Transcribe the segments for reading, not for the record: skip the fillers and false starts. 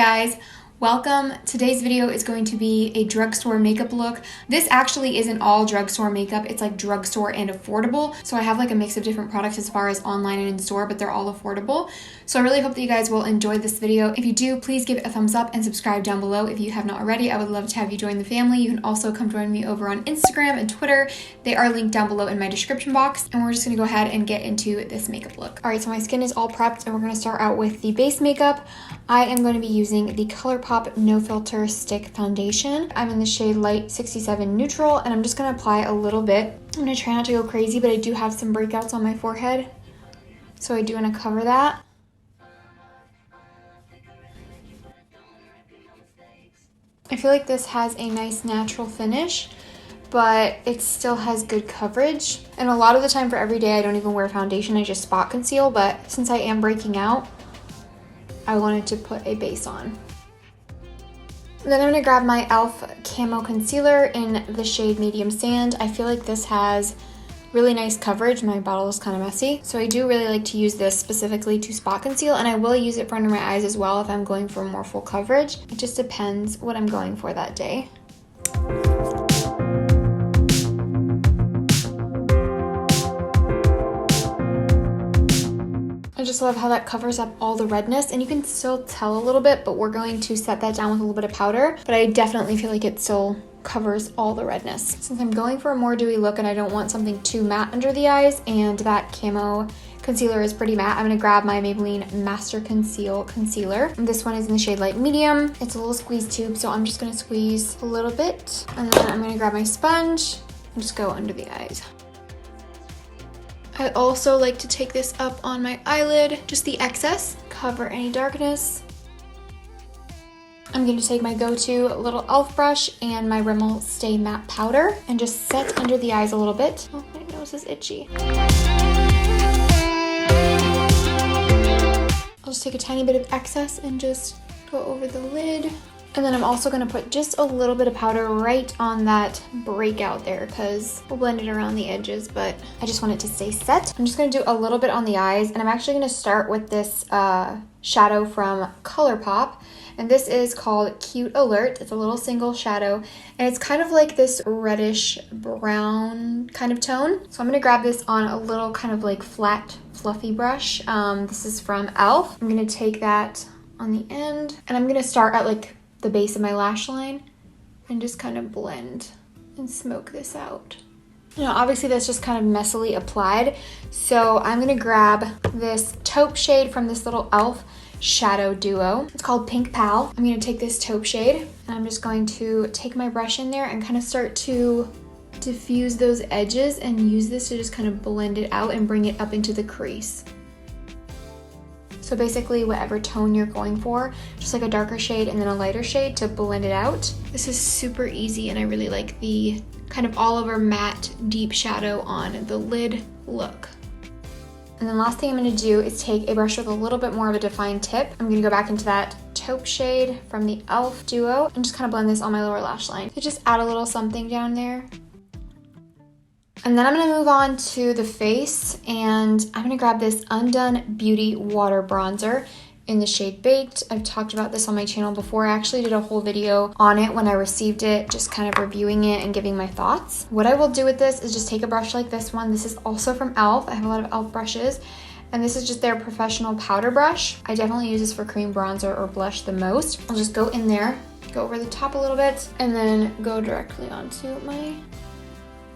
guys, welcome. Today's video is going to be a drugstore makeup look. This actually isn't all drugstore makeup, it's like drugstore and affordable. So I have like a mix of different products as far as online and in store, but they're all affordable. So I really hope that you guys will enjoy this video. If you do, please give it a thumbs up and subscribe down below. If you have not already, I would love to have you join the family. You can also come join me over on Instagram and Twitter. They are linked down below in my description box. And we're just gonna go ahead and get into this makeup look. All right, so my skin is all prepped and we're gonna start out with the base makeup. I am going to be using the Colourpop No Filter Stick Foundation. I'm in the shade Light 67 Neutral, and I'm just going to apply a little bit. I'm going to try not to go crazy, but I do have some breakouts on my forehead, so I do want to cover that. I feel like this has a nice natural finish, but it still has good coverage. And a lot of the time for every day, I don't even wear foundation, I just spot conceal, but since I am breaking out, I wanted to put a base on. Then I'm gonna grab my e.l.f. Camo Concealer in the shade Medium Sand. I feel like this has really nice coverage. My bottle is kind of messy, so I do really like to use this specifically to spot conceal, and I will use it for under my eyes as well if I'm going for more full coverage. It just depends what I'm going for that day. I just love how that covers up all the redness, and you can still tell a little bit, but we're going to set that down with a little bit of powder. But I definitely feel like it still covers all the redness. Since I'm going for a more dewy look and I don't want something too matte under the eyes, and that Camo Concealer is pretty matte, I'm gonna grab my Maybelline Master Conceal Concealer. And this one is in the shade Light Medium. It's a little squeeze tube, so I'm just gonna squeeze a little bit, and then I'm gonna grab my sponge and just go under the eyes. I also like to take this up on my eyelid, just the excess, cover any darkness. I'm going to take my go-to little e.l.f. brush and my Rimmel Stay Matte Powder and just set under the eyes a little bit. Oh, my nose is itchy. I'll just take a tiny bit of excess and just go over the lid. And then I'm also going to put just a little bit of powder right on that breakout there, because we'll blend it around the edges, but I just want it to stay set. I'm just going to do a little bit on the eyes, and I'm actually going to start with this shadow from Colourpop, and this is called Cute Alert. It's a little single shadow, and it's kind of like this reddish brown kind of tone. So I'm going to grab this on a little kind of like flat, fluffy brush. This is from e.l.f. I'm going to take that on the end, and I'm going to start at like the base of my lash line and just kind of blend and smoke this out. Now, obviously that's just kind of messily applied, so I'm gonna grab this taupe shade from this little e.l.f. shadow duo. It's called Pink Pal. I'm gonna take this taupe shade and I'm just going to take my brush in there and kind of start to diffuse those edges and use this to just kind of blend it out and bring it up into the crease. So basically whatever tone you're going for, just like a darker shade and then a lighter shade to blend it out. This is super easy, and I really like the kind of all over matte deep shadow on the lid look. And then last thing I'm going to do is take a brush with a little bit more of a defined tip. I'm going to go back into that taupe shade from the e.l.f. duo and just kind of blend this on my lower lash line to just add a little something down there. And then I'm going to move on to the face, and I'm going to grab this Undone Beauty Water Bronzer in the shade Baked. I've talked about this on my channel before. I actually did a whole video on it when I received it, just kind of reviewing it and giving my thoughts. What I will do with this is just take a brush like this one. This is also from e.l.f. I have a lot of e.l.f. brushes, and this is just their professional powder brush. I definitely use this for cream bronzer or blush the most. I'll just go in there, go over the top a little bit, and then go directly onto my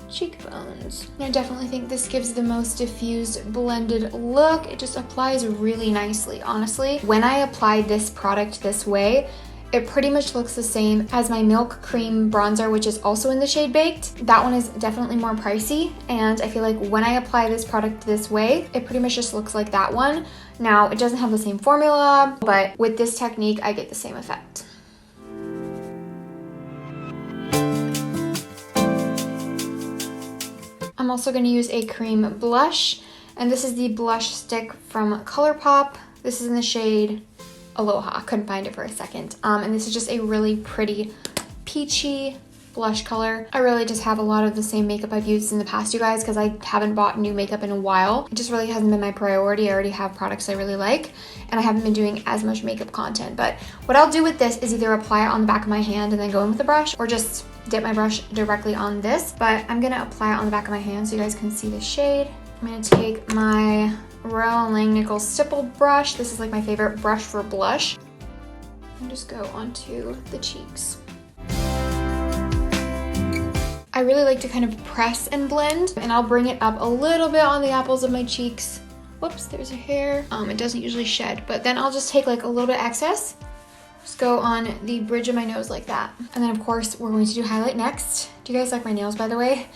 cheekbones. I definitely think this gives the most diffused blended look. It just applies really nicely, honestly. When I applied this product this way, it pretty much looks the same as my Milk Cream Bronzer, which is also in the shade Baked. That one is definitely more pricey, and I feel like when I apply this product this way, it pretty much just looks like that one. Now, it doesn't have the same formula, but with this technique, I get the same effect. I'm also going to use a cream blush, and this is the blush stick from Colourpop. This is in the shade Aloha. Couldn't find it for a second. And this is just a really pretty peachy blush color. I really just have a lot of the same makeup I've used in the past, you guys, because I haven't bought new makeup in a while. It just really hasn't been my priority. I already have products I really like, and I haven't been doing as much makeup content. But what I'll do with this is either apply it on the back of my hand and then go in with the brush, or just dip my brush directly on this. But I'm gonna apply it on the back of my hand so you guys can see the shade. I'm gonna take my Royal & Langnickel stipple brush. This is like my favorite brush for blush. And just go onto the cheeks. I really like to kind of press and blend, and I'll bring it up a little bit on the apples of my cheeks. Whoops, there's a hair. It doesn't usually shed, but then I'll just take like a little bit excess, just go on the bridge of my nose like that. And then of course, we're going to do highlight next. Do you guys like my nails, by the way?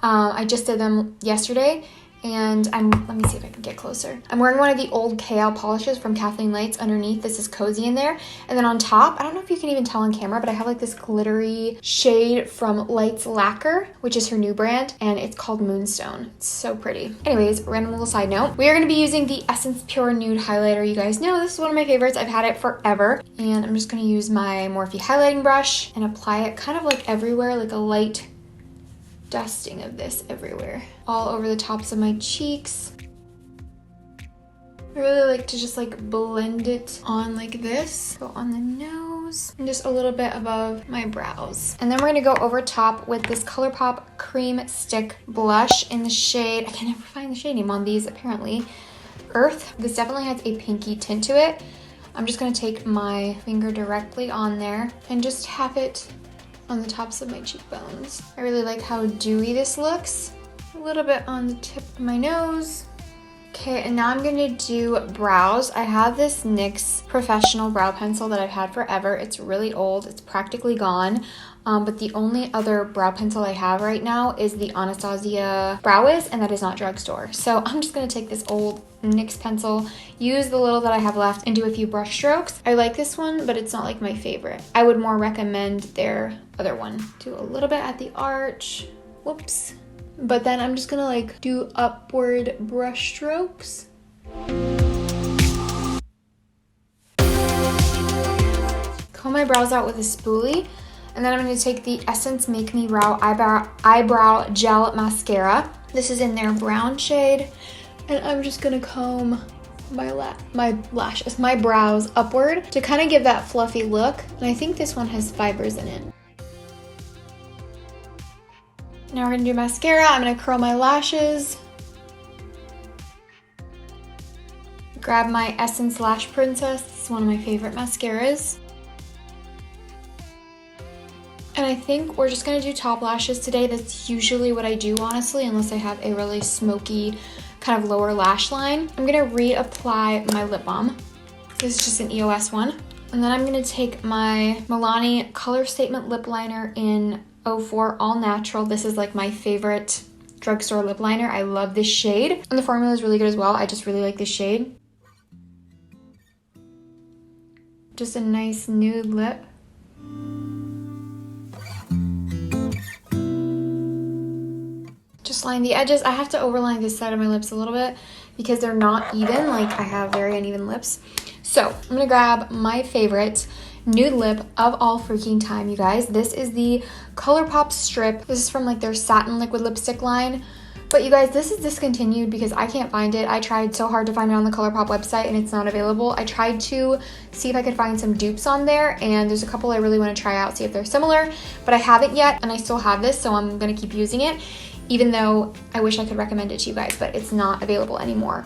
I just did them yesterday. And let me see if I can get closer. I'm wearing one of the old KL polishes from Kathleen Lights underneath. This is cozy in there. And then on top, I don't know if you can even tell on camera, but I have like this glittery shade from Lights Lacquer, which is her new brand, and it's called Moonstone. It's so pretty. Anyways, random little side note. We are gonna be using the Essence Pure Nude highlighter. You guys know this is one of my favorites. I've had it forever. And I'm just gonna use my Morphe highlighting brush and apply it kind of like everywhere, like a light dusting of this everywhere, all over the tops of my cheeks. I really like to just like blend it on like this. Go on the nose and just a little bit above my brows. And then we're gonna go over top with this Colourpop Cream Stick Blush in the shade, I can never find the shade name on these apparently, Urth. This definitely has a pinky tint to it. I'm just gonna take my finger directly on there and just tap it on the tops of my cheekbones. I really like how dewy this looks. A little bit on the tip of my nose. Okay, and now I'm gonna do brows. I have this NYX Professional Brow Pencil that I've had forever. It's really old, it's practically gone. But the only other brow pencil I have right now is the Anastasia Brow Wiz, and that is not Drugstore. So I'm just gonna take this old NYX pencil, use the little that I have left, and do a few brush strokes. I like this one, but it's not like my favorite. I would more recommend their other one. Do a little bit at the arch. Whoops. But then I'm just gonna like do upward brush strokes. Comb my brows out with a spoolie. And then I'm going to take the Essence Make Me Brow Eyebrow Gel Mascara. This is in their brown shade. And I'm just going to comb my brows upward to kind of give that fluffy look. And I think this one has fibers in it. Now we're going to do mascara. I'm going to curl my lashes. Grab my Essence Lash Princess. This is one of my favorite mascaras. And I think we're just gonna do top lashes today. That's usually what I do, honestly, unless I have a really smoky kind of lower lash line. I'm gonna reapply my lip balm. This is just an EOS one. And then I'm gonna take my Milani Color Statement Lip Liner in 04 All Natural. This is like my favorite drugstore lip liner. I love this shade. And the formula is really good as well. I just really like this shade. Just a nice nude lip. Just line the edges. I have to overline this side of my lips a little bit because they're not even, like I have very uneven lips. So I'm gonna grab my favorite nude lip of all freaking time, you guys. This is the Colourpop Strip. This is from like their satin liquid lipstick line. But you guys, this is discontinued because I can't find it. I tried so hard to find it on the Colourpop website and it's not available. I tried to see if I could find some dupes on there, and there's a couple I really want to try out, see if they're similar, but I haven't yet, and I still have this, so I'm gonna keep using it, even though I wish I could recommend it to you guys, but it's not available anymore.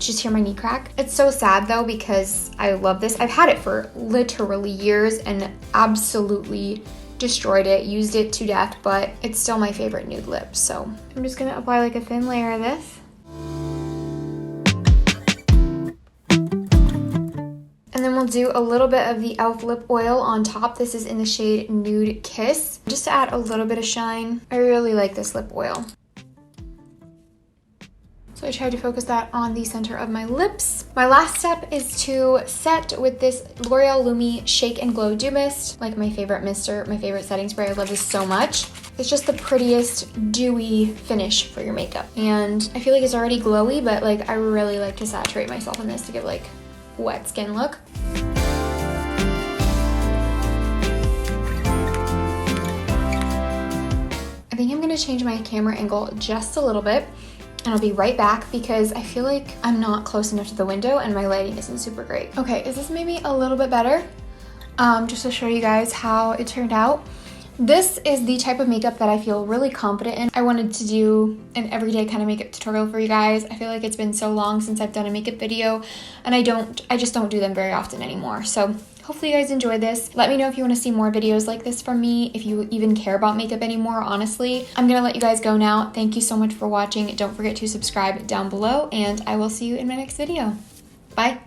Just hear my knee crack. It's so sad though because I love this. I've had it for literally years and absolutely destroyed it, used it to death, but it's still my favorite nude lip. So I'm just gonna apply like a thin layer of this. And then we'll do a little bit of the e.l.f. lip oil on top. This is in the shade Nude Kiss, just to add a little bit of shine. I really like this lip oil. So I tried to focus that on the center of my lips. My last step is to set with this L'Oreal Lumi Shake and Glow Dew Mist, like my favorite mister, my favorite setting spray. I love this so much. It's just the prettiest dewy finish for your makeup. And I feel like it's already glowy, but like I really like to saturate myself in this to give like wet skin look. gonna change my camera angle just a little bit, and I'll be right back because I feel like I'm not close enough to the window and my lighting isn't super great. Okay, is this maybe a little bit better? Just to show you guys how it turned out. This is the type of makeup that I feel really confident in. I wanted to do an everyday kind of makeup tutorial for you guys. I feel like it's been so long since I've done a makeup video, and I just don't do them very often anymore. So hopefully you guys enjoy this. Let me know if you want to see more videos like this from me, if you even care about makeup anymore, honestly. I'm gonna let you guys go now. Thank you so much for watching. Don't forget to subscribe down below, and I will see you in my next video. Bye.